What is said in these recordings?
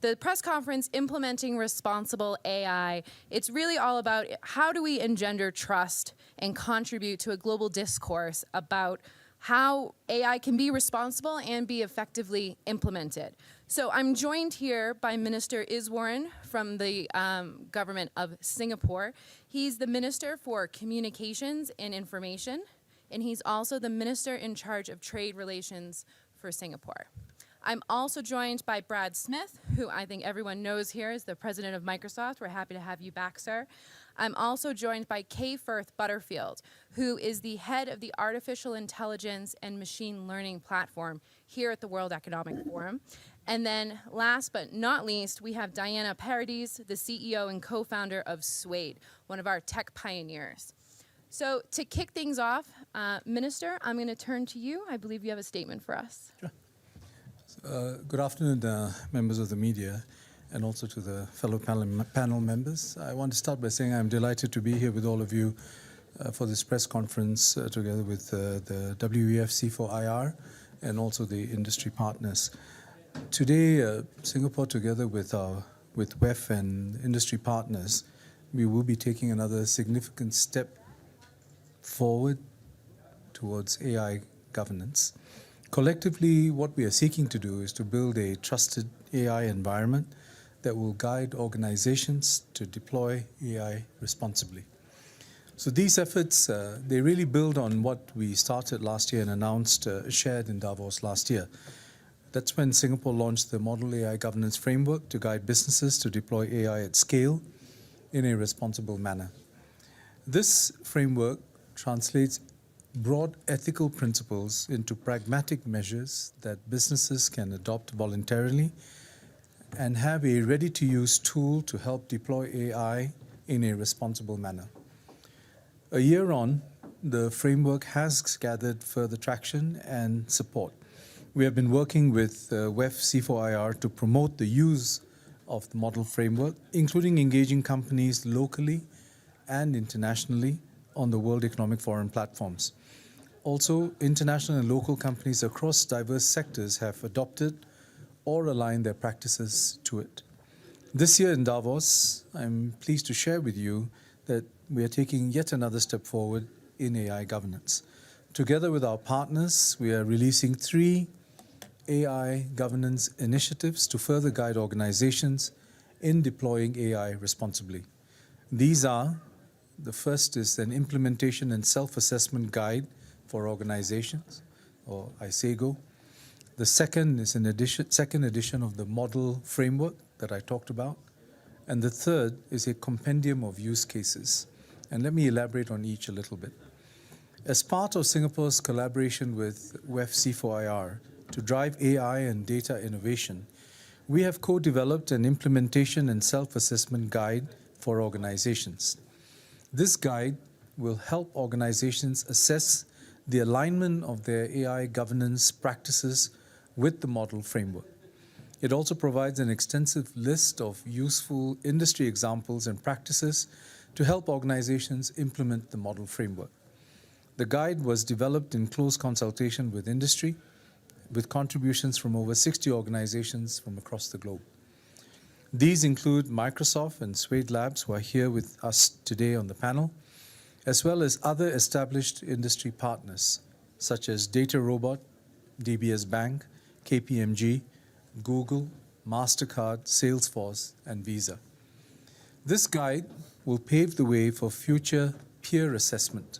the press conference, Implementing Responsible AI, it's really all about how do we engender trust and contribute to a global discourse about how AI can be responsible and be effectively implemented. So I'm joined here by Minister Iswaran from the government of Singapore. He's the Minister for Communications and Information, and he's also the Minister in charge of Trade Relations for Singapore. I'm also joined by Brad Smith, who I think everyone knows here is the president of Microsoft. We're happy to have you back, sir. I'm also joined by Firth-Butterfield, who is the head of the Artificial Intelligence and Machine Learning Platform here at the World Economic Forum. And then last but not least, we have Diana Paredes, the CEO and co-founder of Suade, one of our tech pioneers. So to kick things off, Minister, I'm going to turn to you. I believe you have a statement for us. Sure. Good afternoon, members of the media, and also to the fellow panel members. I want to start by saying I'm delighted to be here with all of you for this press conference together with the WEF C4IR and also the industry partners. Today, Singapore, together with WEF and industry partners, we will be taking another significant step forward towards AI governance. Collectively, what we are seeking to do is to build a trusted AI environment that will guide organizations to deploy AI responsibly. So these efforts, they really build on what we started last year and announced, shared in Davos last year. That's when Singapore launched the Model AI Governance Framework to guide businesses to deploy AI at scale in a responsible manner. This framework translates broad ethical principles into pragmatic measures that businesses can adopt voluntarily and have a ready-to-use tool to help deploy AI in a responsible manner. A year on, the framework has gathered further traction and support. We have been working with WEF C4IR to promote the use of the model framework, including engaging companies locally and internationally on the World Economic Forum platforms. Also, international and local companies across diverse sectors have adopted or aligned their practices to it. This year in Davos, I'm pleased to share with you that we are taking yet another step forward in AI governance. Together with our partners, we are releasing 3 AI governance initiatives to further guide organizations in deploying AI responsibly. These are: the first is an implementation and self-assessment guide for organizations, or ISEGO. The second is second edition of the model framework that I talked about. And the third is a compendium of use cases. And let me elaborate on each a little bit. As part of Singapore's collaboration with WEF C4IR to drive AI and data innovation, we have co-developed an implementation and self-assessment guide for organizations. This guide will help organizations assess the alignment of their AI governance practices with the model framework. It also provides an extensive list of useful industry examples and practices to help organizations implement the model framework. The guide was developed in close consultation with industry, with contributions from over 60 organizations from across the globe. These include Microsoft and Suade Labs, who are here with us today on the panel, as well as other established industry partners, such as Data Robot, DBS Bank, KPMG, Google, MasterCard, Salesforce, and Visa. This guide will pave the way for future peer assessment.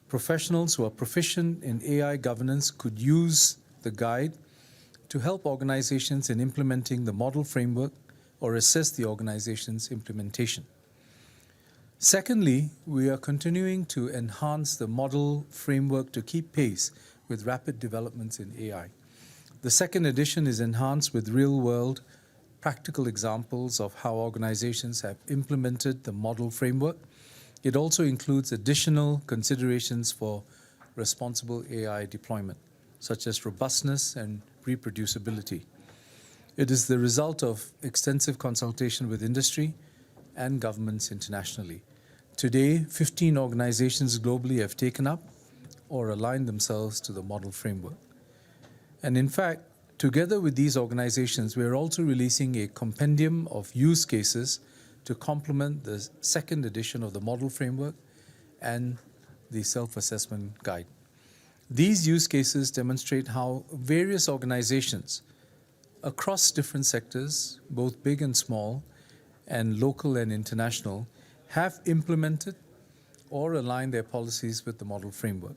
Professionals who are proficient in AI governance could use the guide to help organizations in implementing the model framework or assess the organization's implementation. Secondly, we are continuing to enhance the model framework to keep pace with rapid developments in AI. The second edition is enhanced with real-world practical examples of how organizations have implemented the model framework. It also includes additional considerations for responsible AI deployment, such as robustness and reproducibility. It is the result of extensive consultation with industry and governments internationally. Today, 15 organizations globally have taken up or aligned themselves to the model framework. And in fact, together with these organizations, we are also releasing a compendium of use cases to complement the second edition of the model framework and the self-assessment guide. These use cases demonstrate how various organizations across different sectors, both big and small, and local and international, have implemented or aligned their policies with the model framework.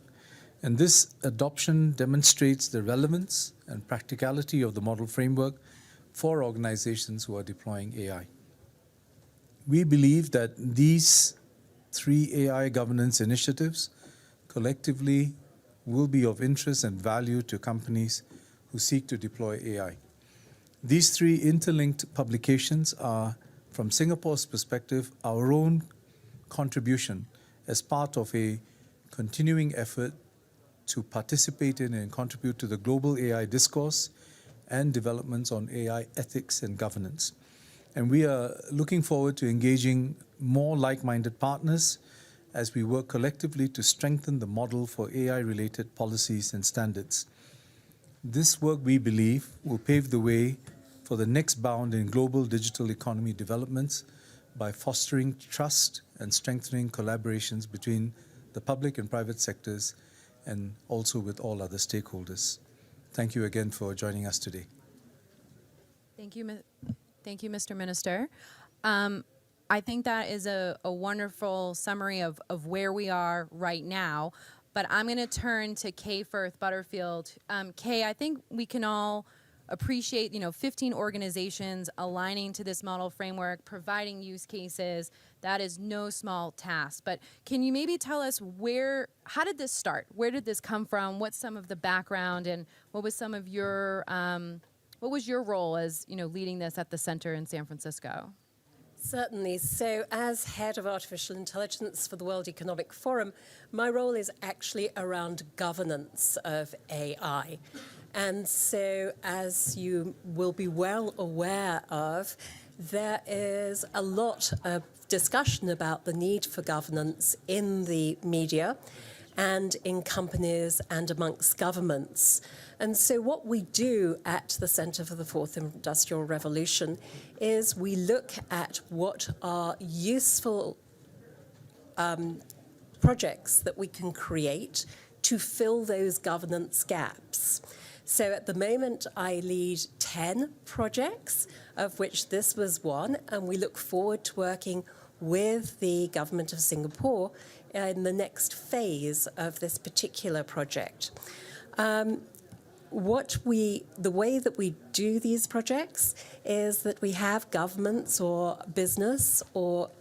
And this adoption demonstrates the relevance and practicality of the model framework for organizations who are deploying AI. We believe that these 3 AI governance initiatives collectively will be of interest and value to companies who seek to deploy AI. These 3 interlinked publications are, from Singapore's perspective, our own contribution as part of a continuing effort to participate in and contribute to the global AI discourse and developments on AI ethics and governance. And we are looking forward to engaging more like-minded partners as we work collectively to strengthen the model for AI-related policies and standards. This work, we believe, will pave the way for the next bound in global digital economy developments by fostering trust and strengthening collaborations between the public and private sectors and also with all other stakeholders. Thank you again for joining us today. Thank you, Mr. Minister. I think that is a wonderful summary of where we are right now. But I'm going to turn to Kay Firth-Butterfield. Kay, I think we can all appreciate, 15 organizations aligning to this model framework, providing use cases. That is no small task. But can you maybe tell us how did this start? Where did this come from? What's some of the background, and what was some of your, what was your role as, leading this at the center in San Francisco? Certainly. So as head of artificial intelligence for the World Economic Forum, my role is actually around governance of AI. And so, as you will be well aware of, there is a lot of discussion about the need for governance in the media and in companies and amongst governments. And so what we do at the Centre for the Fourth Industrial Revolution is we look at what are useful projects that we can create to fill those governance gaps. So at the moment, I lead 10 projects, of which this was one, and we look forward to working with the government of Singapore in the next phase of this particular project. The way that we do these projects is that we have governments or business or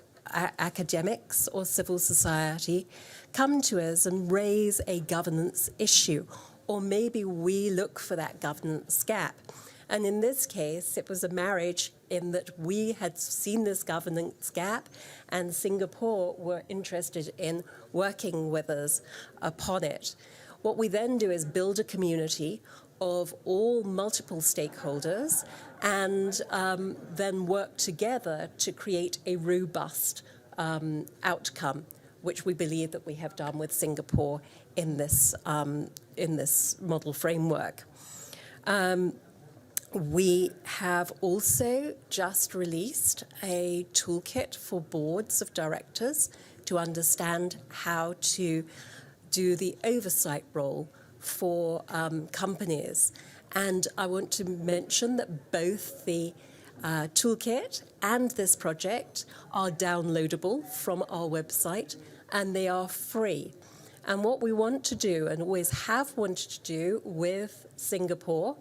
academics or civil society come to us and raise a governance issue, or maybe we look for that governance gap. And in this case, it was a marriage in that we had seen this governance gap and Singapore were interested in working with us upon it. What we then do is build a community of all multiple stakeholders and then work together to create a robust outcome, which we believe that we have done with Singapore in this model framework. We have also just released a toolkit for boards of directors to understand how to do the oversight role for companies. And I want to mention that both the toolkit and this project are downloadable from our website, and they are free. And what we want to do, and always have wanted to do with Singapore,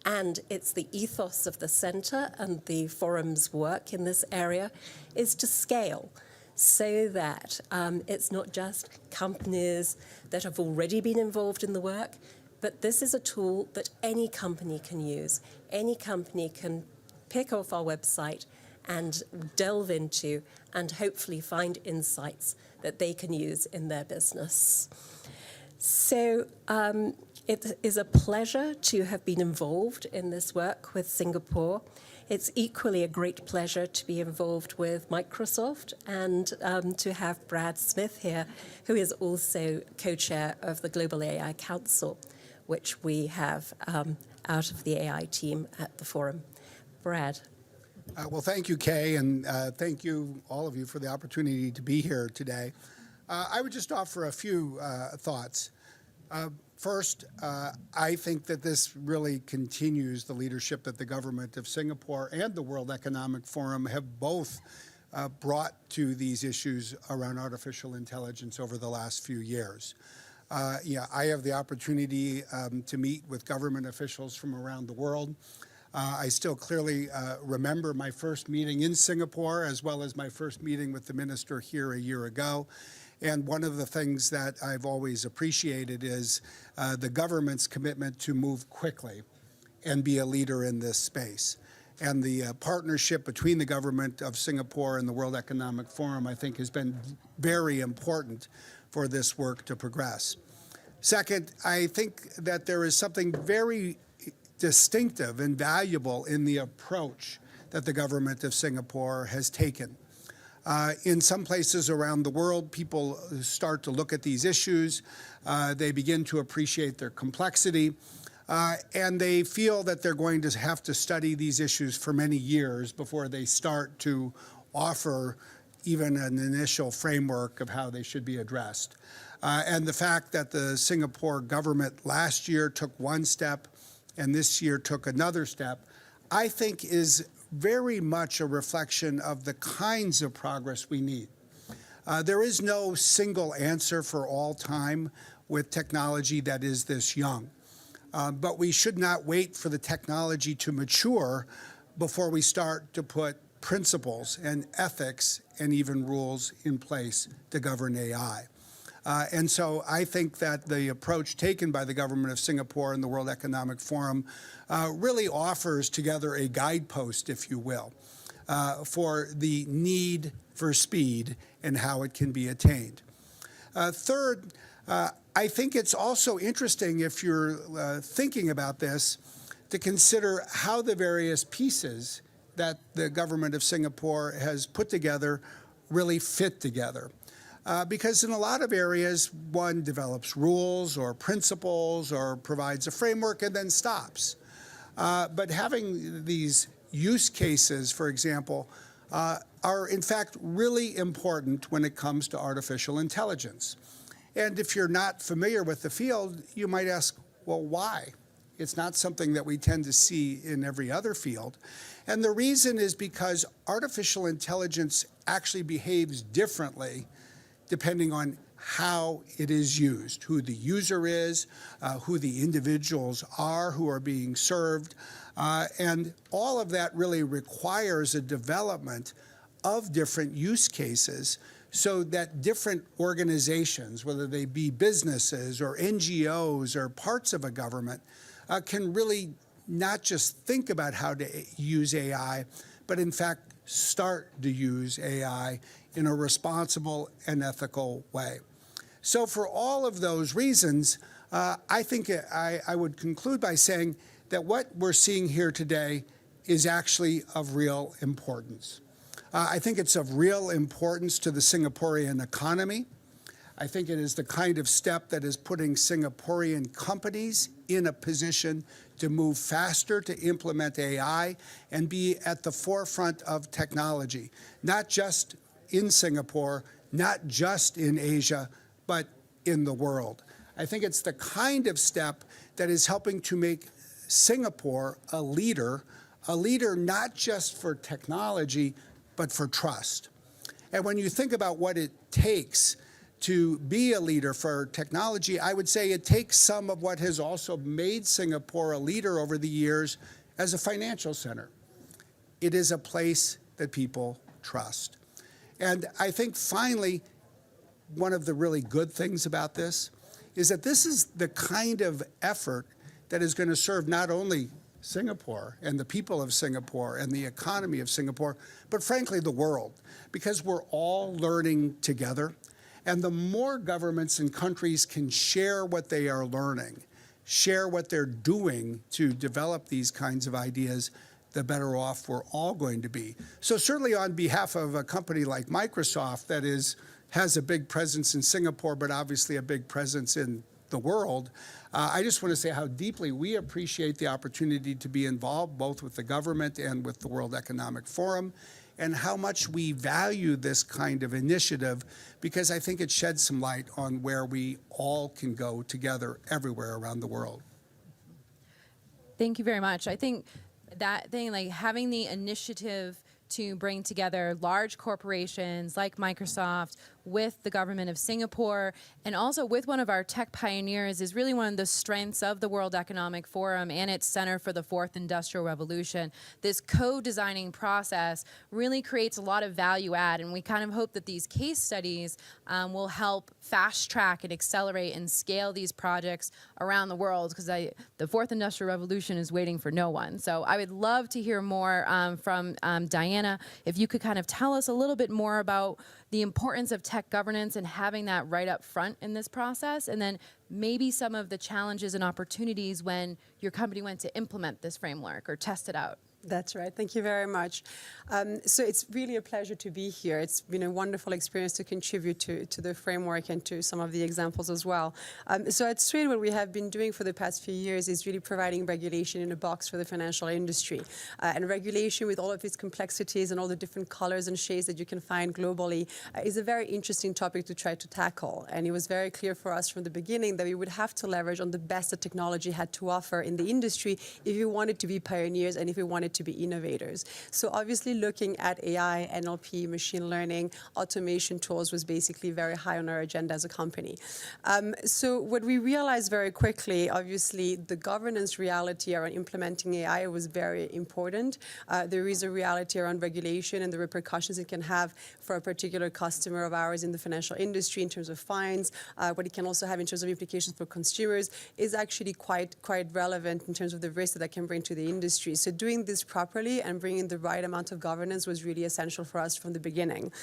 and it's the ethos of the centre and the forum's work in this area, is to scale so that it's not just companies that have already been involved in the work, but this is a tool that any company can use. Any company can pick off our website and delve into and hopefully find insights that they can use in their business. So it is a pleasure to have been involved in this work with Singapore. It's equally a great pleasure to be involved with Microsoft and to have Brad Smith here, who is also co-chair of the Global AI Council, which we have out of the AI team at the forum. Brad. Well, thank you, Kay, and thank you, all of you, for the opportunity to be here today. I would just offer a few thoughts. First, I think that this really continues the leadership that the government of Singapore and the World Economic Forum have both brought to these issues around artificial intelligence over the last few years. I have the opportunity to meet with government officials from around the world. I still clearly remember my first meeting in Singapore, as well as my first meeting with the minister here a year ago. And one of the things that I've always appreciated is the government's commitment to move quickly and be a leader in this space. And the partnership between the government of Singapore and the World Economic Forum, I think, has been very important for this work to progress. Second, I think that there is something very distinctive and valuable in the approach that the government of Singapore has taken. In some places around the world, people start to look at these issues. They begin to appreciate their complexity, and they feel that they're going to have to study these issues for many years before they start to offer even an initial framework of how they should be addressed. And the fact that the Singapore government last year took one step and this year took another step, I think is very much a reflection of the kinds of progress we need. There is no single answer for all time with technology that is this young. But we should not wait for the technology to mature before we start to put principles and ethics and even rules in place to govern AI. And so I think that the approach taken by the government of Singapore and the World Economic Forum really offers together a guidepost, if you will, for the need for speed and how it can be attained. Third, I think it's also interesting, if you're thinking about this, to consider how the various pieces that the government of Singapore has put together really fit together. Because in a lot of areas, one develops rules or principles or provides a framework and then stops. But having these use cases, for example, are in fact really important when it comes to artificial intelligence. And if you're not familiar with the field, you might ask, well, why? It's not something that we tend to see in every other field. And the reason is because artificial intelligence actually behaves differently depending on how it is used, who the user is, who the individuals are who are being served. And all of that really requires a development of different use cases so that different organizations, whether they be businesses or NGOs or parts of a government, can really not just think about how to use AI, but in fact start to use AI in a responsible and ethical way. So for all of those reasons, I think I would conclude by saying that what we're seeing here today is actually of real importance. I think it's of real importance to the Singaporean economy. I think it is the kind of step that is putting Singaporean companies in a position to move faster to implement AI and be at the forefront of technology, not just in Singapore, not just in Asia, but in the world. I think it's the kind of step that is helping to make Singapore a leader not just for technology, but for trust. And when you think about what it takes to be a leader for technology, I would say it takes some of what has also made Singapore a leader over the years as a financial center. It is a place that people trust. And I think finally, one of the really good things about this is that this is the kind of effort that is going to serve not only Singapore and the people of Singapore and the economy of Singapore, but frankly the world, because we're all learning together. And the more governments and countries can share what they are learning, share what they're doing to develop these kinds of ideas, the better off we're all going to be. So certainly on behalf of a company like Microsoft that has a big presence in Singapore, but obviously a big presence in the world. I just want to say how deeply we appreciate the opportunity to be involved both with the government and with the World Economic Forum, and how much we value this kind of initiative, because I think it sheds some light on where we all can go together everywhere around the world. Thank you very much. I think that thing, like having the initiative to bring together large corporations like Microsoft with the government of Singapore and also with one of our tech pioneers is really one of the strengths of the World Economic Forum and its Center for the Fourth Industrial Revolution. This co-designing process really creates a lot of value add, and we kind of hope that these case studies will help fast track and accelerate and scale these projects around the world, because the Fourth Industrial Revolution is waiting for no one. So I would love to hear more from Diana. If you could kind of tell us a little bit more about the importance of tech governance and having that right up front in this process, and then maybe some of the challenges and opportunities when your company went to implement this framework or test it out. That's right. Thank you very much. So it's really a pleasure to be here. It's been a wonderful experience to contribute to the framework and to some of the examples as well. So at Suade, what we have been doing for the past few years is really providing regulation in a box for the financial industry. And regulation, with all of its complexities and all the different colors and shades that you can find globally, is a very interesting topic to try to tackle. And it was very clear for us from the beginning that we would have to leverage on the best that technology had to offer in the industry if we wanted to be pioneers and if we wanted to be innovators. So obviously looking at AI, NLP, machine learning, automation tools was basically very high on our agenda as a company. So what we realized very quickly, obviously the governance reality around implementing AI was very important. There is a reality around regulation and the repercussions it can have for a particular customer of ours in the financial industry in terms of fines. What it can also have in terms of implications for consumers is actually quite relevant in terms of the risk that can bring to the industry. So doing this properly and bringing the right amount of governance was really essential for us from the beginning.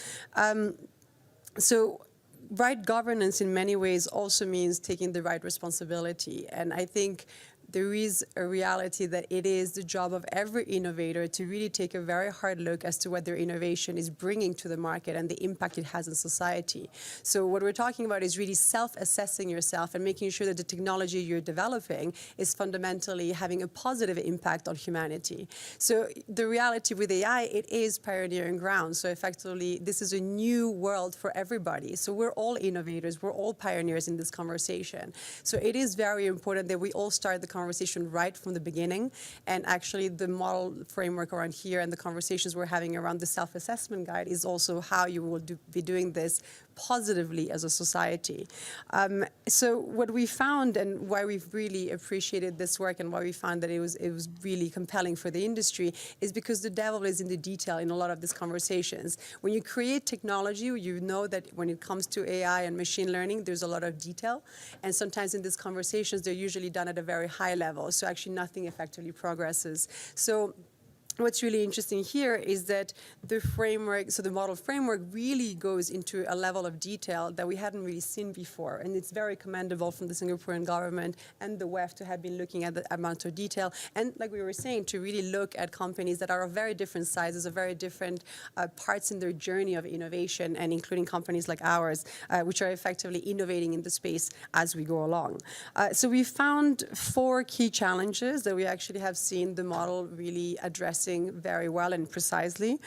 So right governance in many ways also means taking the right responsibility. And I think there is a reality that it is the job of every innovator to really take a very hard look as to what their innovation is bringing to the market and the impact it has in society. So what we're talking about is really self-assessing yourself and making sure that the technology you're developing is fundamentally having a positive impact on humanity. So the reality with AI, it is pioneering ground. So effectively, this is a new world for everybody. So we're all innovators, we're all pioneers in this conversation. So it is very important that we all start the conversation right from the beginning, and actually the model framework around here and the conversations we're having around the self-assessment guide is also how you will be doing this positively as a society. So what we found and why we've really appreciated this work and why we found that it was really compelling for the industry is because the devil is in the detail in a lot of these conversations. When you create technology, you know that when it comes to AI and machine learning, there's a lot of detail. And sometimes in these conversations, they're usually done at a very high level. So actually nothing effectively progresses. So what's really interesting here is that the framework, so the model framework really goes into a level of detail that we hadn't really seen before. And it's very commendable from the Singaporean government and the WEF to have been looking at the amount of detail. And like we were saying, to really look at companies that are of very different sizes, of very different parts in their journey of innovation, and including companies like ours, which are effectively innovating in the space as we go along. So we found 4 key challenges that we actually have seen the model really addressing very well and precisely.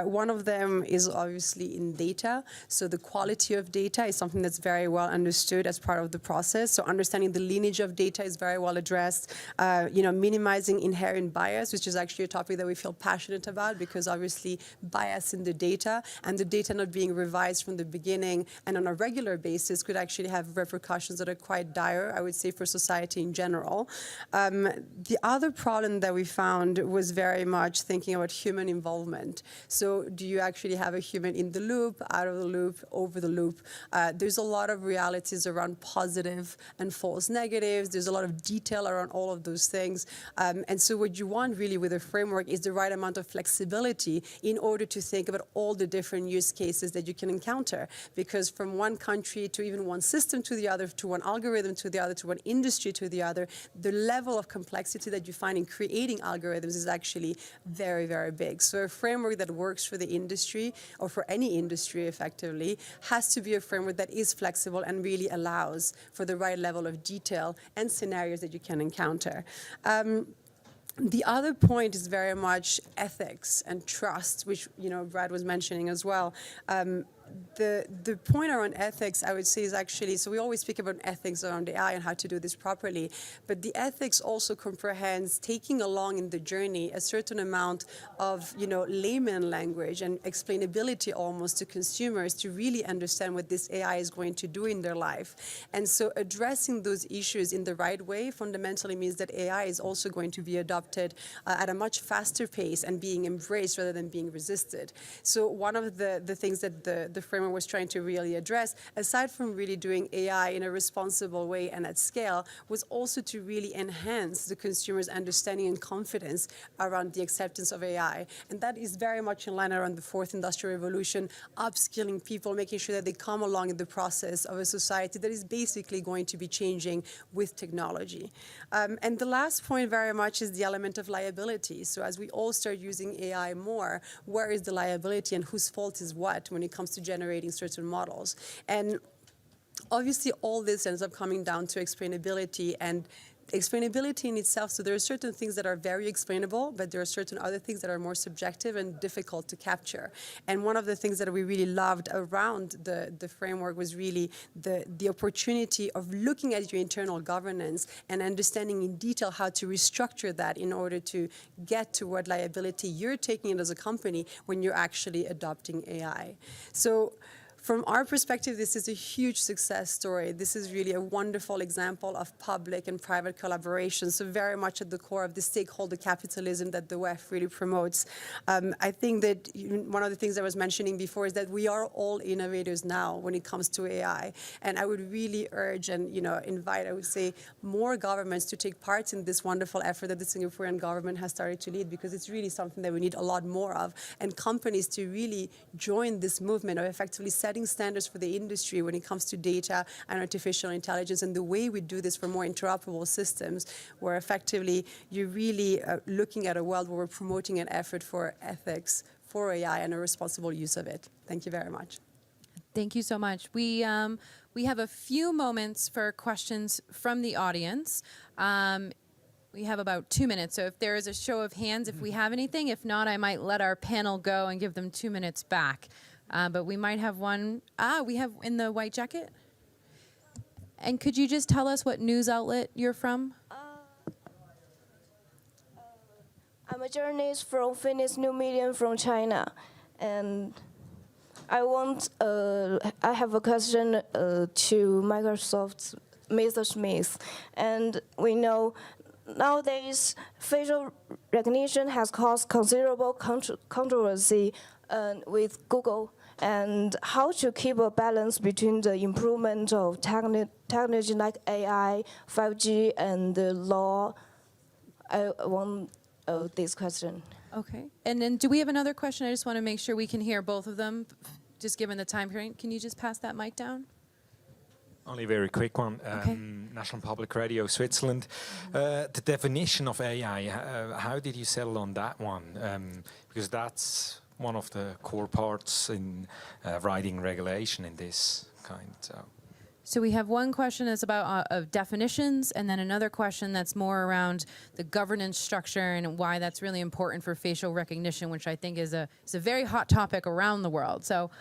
One of them is obviously in data. So the quality of data is something that's very well understood as part of the process. So understanding the lineage of data is very well addressed. Minimizing inherent bias, which is actually a topic that we feel passionate about, because obviously bias in the data and the data not being revised from the beginning and on a regular basis could actually have repercussions that are quite dire, I would say, for society in general. The other problem that we found was very much thinking about human involvement. So do you actually have a human in the loop, out of the loop, over the loop? There's a lot of realities around positive and false negatives. There's a lot of detail around all of those things. And so what you want really with a framework is the right amount of flexibility in order to think about all the different use cases that you can encounter. Because from one country to even one system to the other, to one algorithm to the other, to one industry to the other, the level of complexity that you find in creating algorithms is actually very, very big. So a framework that works for the industry, or for any industry effectively, has to be a framework that is flexible and really allows for the right level of detail and scenarios that you can encounter. The other point is very much ethics and trust, which Brad was mentioning as well. The point around ethics, I would say, is actually, so we always speak about ethics around AI and how to do this properly, but the ethics also comprehends taking along in the journey a certain amount of, layman language and explainability almost to consumers to really understand what this AI is going to do in their life. And so addressing those issues in the right way fundamentally means that AI is also going to be adopted at a much faster pace and being embraced rather than being resisted. So one of the things that the framework was trying to really address, aside from really doing AI in a responsible way and at scale, was also to really enhance the consumer's understanding and confidence around the acceptance of AI. And that is very much in line around the fourth industrial revolution, upskilling people, making sure that they come along in the process of a society that is basically going to be changing with technology. And the last point very much is the element of liability. So as we all start using AI more, where is the liability and whose fault is what when it comes to generating certain models? And obviously all this ends up coming down to explainability, and explainability in itself. So there are certain things that are very explainable, but there are certain other things that are more subjective and difficult to capture. And one of the things that we really loved around the framework was really the opportunity of looking at your internal governance and understanding in detail how to restructure that in order to get to what liability you're taking it as a company when you're actually adopting AI. So from our perspective, this is a huge success story. This is really a wonderful example of public and private collaboration, so very much at the core of the stakeholder capitalism that the WEF really promotes. I think that one of the things I was mentioning before is that we are all innovators now when it comes to AI. And I would really urge and invite, I would say, more governments to take part in this wonderful effort that the Singaporean government has started to lead, because it's really something that we need a lot more of, and companies to really join this movement of effectively setting standards for the industry when it comes to data and artificial intelligence, and the way we do this for more interoperable systems, where effectively you're really looking at a world where we're promoting an effort for ethics, for AI, and a responsible use of it. Thank you very much. Thank you so much. We have a few moments for questions from the audience. We have about 2 minutes, so if there is a show of hands, if we have anything. If not, I might let our panel go and give them 2 minutes back. But we might have one. We have in the white jacket. And could you just tell us what news outlet you're from? I'm a journalist from Phoenix New Media from China, and I have a question to Microsoft's Mr. Smith. And we know nowadays facial recognition has caused considerable controversy with Google, and how to keep a balance between the improvement of technology like AI, 5G, and the law. I want this question. Okay. And then do we have another question? I just want to make sure we can hear both of them, just given the time period. Can you just pass that mic down? Only a very quick one. Okay. National Public Radio, Switzerland. The definition of AI, how did you settle on that one? Because that's one of the core parts in writing regulation in this kind. So we have one question that's about of definitions, and then another question that's more around the governance structure and why that's really important for facial recognition, which I think is a very hot topic around the world. So,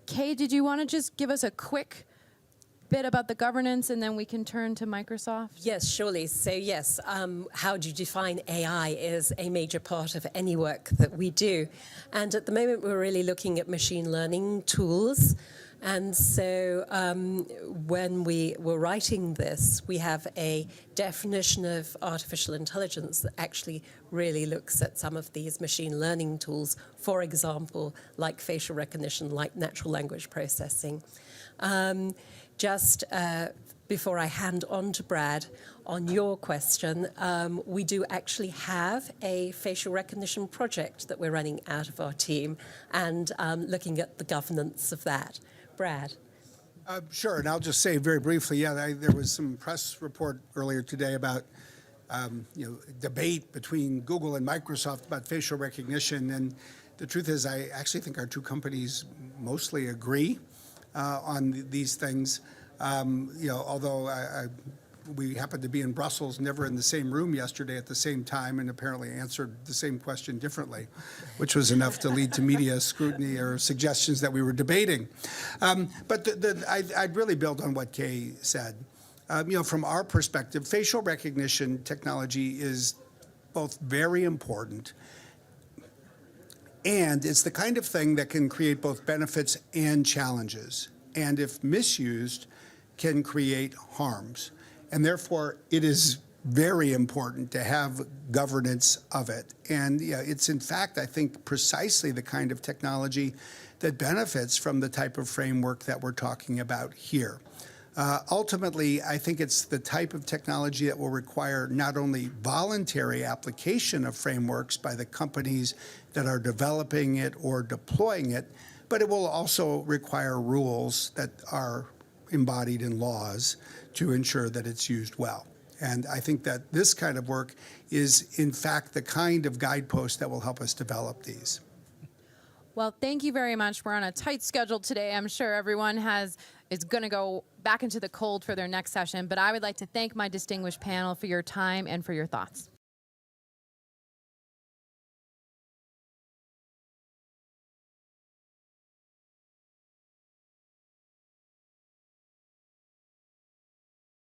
Kay, did you want to just give us a quick bit about the governance, and then we can turn to Microsoft? Yes, surely. So yes, how do you define AI is a major part of any work that we do. And at the moment, we're really looking at machine learning tools. And so when we were writing this, we have a definition of artificial intelligence that actually really looks at some of these machine learning tools, for example, like facial recognition, like natural language processing. Just before I hand on to Brad, on your question, we do actually have a facial recognition project that we're running out of our team, and looking at the governance of that. Brad? Sure, and I'll just say very briefly, there was some press report earlier today about debate between Google and Microsoft about facial recognition. And the truth is, I actually think our two companies mostly agree on these things. Although we happened to be in Brussels, never in the same room yesterday at the same time, and apparently answered the same question differently, which was enough to lead to media scrutiny or suggestions that we were debating. But I'd really build on what Kay said. From our perspective, facial recognition technology is both very important, and it's the kind of thing that can create both benefits and challenges, and if misused, can create harms. And therefore, it is very important to have governance of it. And it's, in fact, I think, precisely the kind of technology that benefits from the type of framework that we're talking about here. Ultimately, I think it's the type of technology that will require not only voluntary application of frameworks by the companies that are developing it or deploying it, but it will also require rules that are embodied in laws to ensure that it's used well. And I think that this kind of work is, in fact, the kind of guidepost that will help us develop these. Well, thank you very much. We're on a tight schedule today. I'm sure everyone is going to go back into the cold for their next session, but I would like to thank my distinguished panel for your time and for your thoughts.